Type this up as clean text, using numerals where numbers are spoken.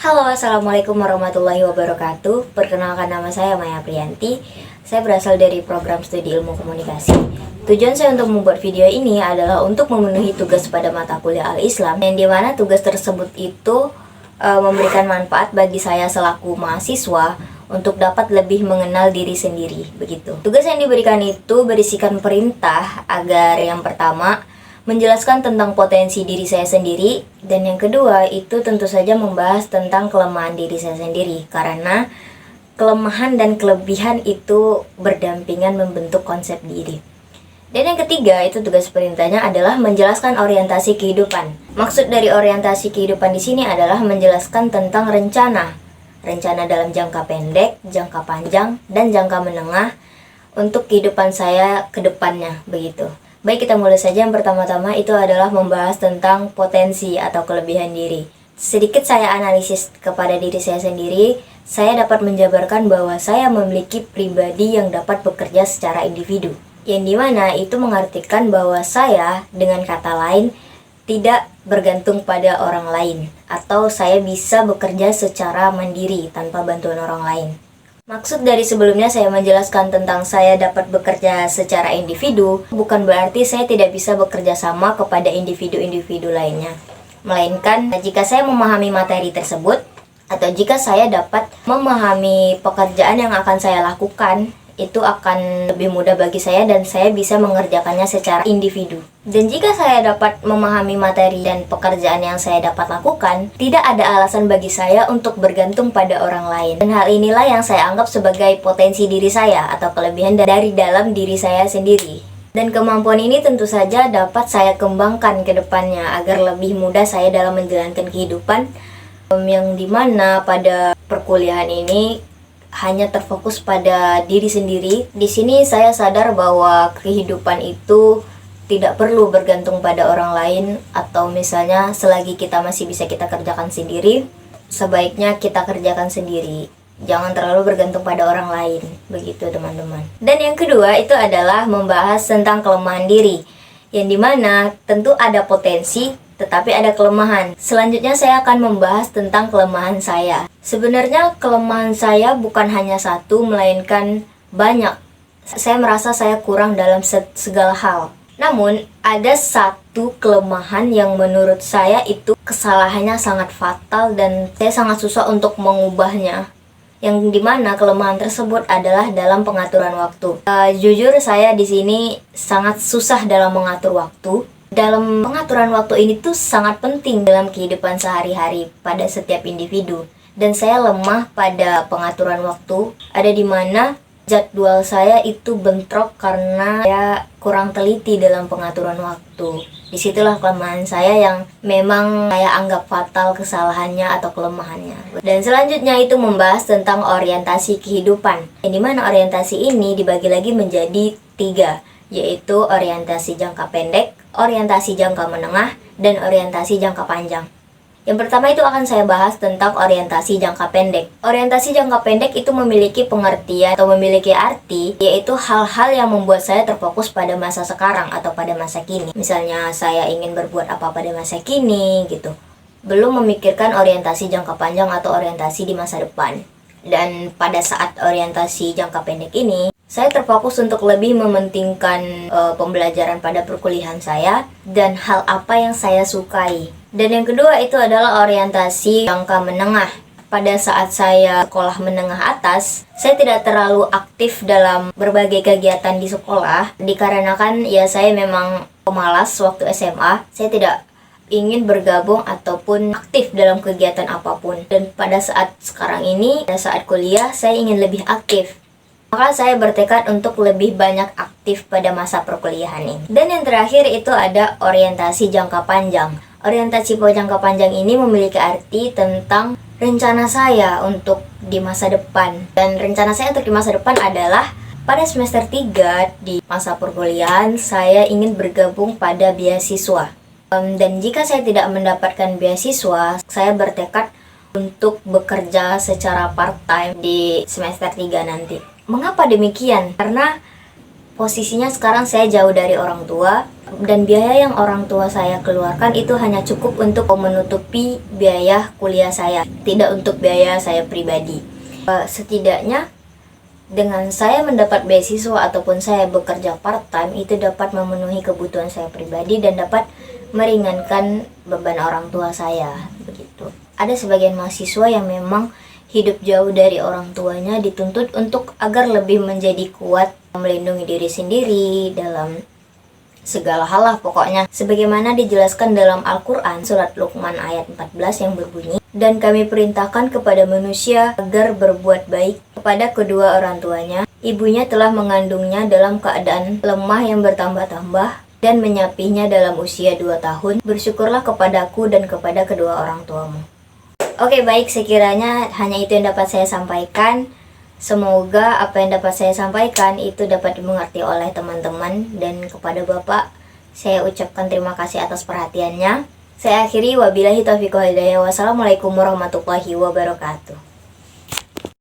Halo, Assalamualaikum warahmatullahi wabarakatuh. Perkenalkan, nama saya Maya Priyanti. Saya berasal dari program studi ilmu komunikasi. Tujuan saya untuk membuat video ini adalah untuk memenuhi tugas pada mata kuliah Al-Islam, yang dimana tugas tersebut itu memberikan manfaat bagi saya selaku mahasiswa untuk dapat lebih mengenal diri sendiri. Begitu. Tugas yang diberikan itu berisikan perintah agar yang pertama menjelaskan tentang potensi diri saya sendiri, dan yang kedua itu tentu saja membahas tentang kelemahan diri saya sendiri, karena kelemahan dan kelebihan itu berdampingan membentuk konsep diri. Dan yang ketiga itu tugas perintahnya adalah menjelaskan orientasi kehidupan. Maksud dari orientasi kehidupan di sini adalah menjelaskan tentang rencana dalam jangka pendek, jangka panjang, dan jangka menengah untuk kehidupan saya ke depannya, begitu. Baik, kita mulai saja. Yang pertama-tama itu adalah membahas tentang potensi atau kelebihan diri. Sedikit saya analisis kepada diri saya sendiri, saya dapat menjabarkan bahwa saya memiliki pribadi yang dapat bekerja secara individu. Yang dimana itu mengartikan bahwa saya, dengan kata lain, tidak bergantung pada orang lain, atau saya bisa bekerja secara mandiri tanpa bantuan orang lain. Maksud dari sebelumnya saya menjelaskan tentang saya dapat bekerja secara individu, bukan berarti saya tidak bisa bekerja sama kepada individu-individu lainnya. Melainkan, jika saya memahami materi tersebut, atau jika saya dapat memahami pekerjaan yang akan saya lakukan, itu akan lebih mudah bagi saya dan saya bisa mengerjakannya secara individu. Dan jika saya dapat memahami materi dan pekerjaan yang saya dapat lakukan, tidak ada alasan bagi saya untuk bergantung pada orang lain. Dan hal inilah yang saya anggap sebagai potensi diri saya atau kelebihan dari dalam diri saya sendiri. Dan kemampuan ini tentu saja dapat saya kembangkan ke depannya agar lebih mudah saya dalam menjalankan kehidupan, yang dimana pada perkuliahan ini hanya terfokus pada diri sendiri. Di sini saya sadar bahwa kehidupan itu tidak perlu bergantung pada orang lain, atau misalnya selagi kita masih bisa kita kerjakan sendiri, sebaiknya kita kerjakan sendiri. Jangan terlalu bergantung pada orang lain. Begitu, teman-teman. Dan yang kedua itu adalah membahas tentang kelemahan diri, yang dimana tentu ada potensi tetapi ada kelemahan. Selanjutnya saya akan membahas tentang kelemahan saya. Sebenarnya kelemahan saya bukan hanya satu, melainkan banyak. Saya merasa saya kurang dalam segala hal. Namun, ada satu kelemahan yang menurut saya itu kesalahannya sangat fatal dan saya sangat susah untuk mengubahnya. Yang dimana kelemahan tersebut adalah dalam pengaturan waktu. Jujur saya di sini sangat susah dalam mengatur waktu. Dalam pengaturan waktu ini tuh sangat penting dalam kehidupan sehari-hari pada setiap individu. Dan saya lemah pada pengaturan waktu. Ada di mana jadwal saya itu bentrok karena saya kurang teliti dalam pengaturan waktu. Disitulah kelemahan saya yang memang saya anggap fatal kesalahannya atau kelemahannya. Dan selanjutnya itu membahas tentang orientasi kehidupan. Yang dimana orientasi ini dibagi lagi menjadi 3, yaitu orientasi jangka pendek, orientasi jangka menengah, dan orientasi jangka panjang. Yang pertama itu akan saya bahas tentang orientasi jangka pendek. Orientasi jangka pendek itu memiliki pengertian atau memiliki arti, yaitu hal-hal yang membuat saya terfokus pada masa sekarang atau pada masa kini. Misalnya saya ingin berbuat apa pada masa kini gitu. Belum memikirkan orientasi jangka panjang atau orientasi di masa depan. Dan pada saat orientasi jangka pendek ini, saya terfokus untuk lebih mementingkan pembelajaran pada perkuliahan saya dan hal apa yang saya sukai. Dan yang kedua itu adalah orientasi jangka menengah. Pada saat saya sekolah menengah atas, saya tidak terlalu aktif dalam berbagai kegiatan di sekolah, dikarenakan ya saya memang pemalas waktu SMA. Saya tidak ingin bergabung ataupun aktif dalam kegiatan apapun. Dan pada saat sekarang ini, pada saat kuliah, saya ingin lebih aktif. Maka saya bertekad untuk lebih banyak aktif pada masa perkuliahan ini. Dan yang terakhir itu ada orientasi jangka panjang. Orientasi jangka panjang ini memiliki arti tentang rencana saya untuk di masa depan. Dan rencana saya untuk di masa depan adalah pada semester 3 di masa perkuliahan saya ingin bergabung pada beasiswa. Dan jika saya tidak mendapatkan beasiswa, saya bertekad untuk bekerja secara part-time di semester 3 nanti. Mengapa demikian? Karena Posisinya sekarang saya jauh dari orang tua, dan biaya yang orang tua saya keluarkan itu hanya cukup untuk menutupi biaya kuliah saya, tidak untuk biaya saya pribadi. Setidaknya dengan saya mendapat beasiswa ataupun saya bekerja part-time itu dapat memenuhi kebutuhan saya pribadi dan dapat meringankan beban orang tua saya, begitu. Ada sebagian mahasiswa yang memang hidup jauh dari orang tuanya dituntut untuk agar lebih menjadi kuat, melindungi diri sendiri dalam segala hal lah pokoknya. Sebagaimana dijelaskan dalam Al-Quran surat Luqman ayat 14 yang berbunyi, dan kami perintahkan kepada manusia agar berbuat baik kepada kedua orang tuanya. Ibunya telah mengandungnya dalam keadaan lemah yang bertambah-tambah dan menyapinya dalam usia 2 tahun. Bersyukurlah kepadaku dan kepada kedua orang tuamu. Oke, baik, sekiranya hanya itu yang dapat saya sampaikan. Semoga apa yang dapat saya sampaikan itu dapat dimengerti oleh teman-teman, dan kepada Bapak saya ucapkan terima kasih atas perhatiannya. Saya akhiri, wabillahi taufiq wal hidayah. Wassalamualaikum warahmatullahi wabarakatuh.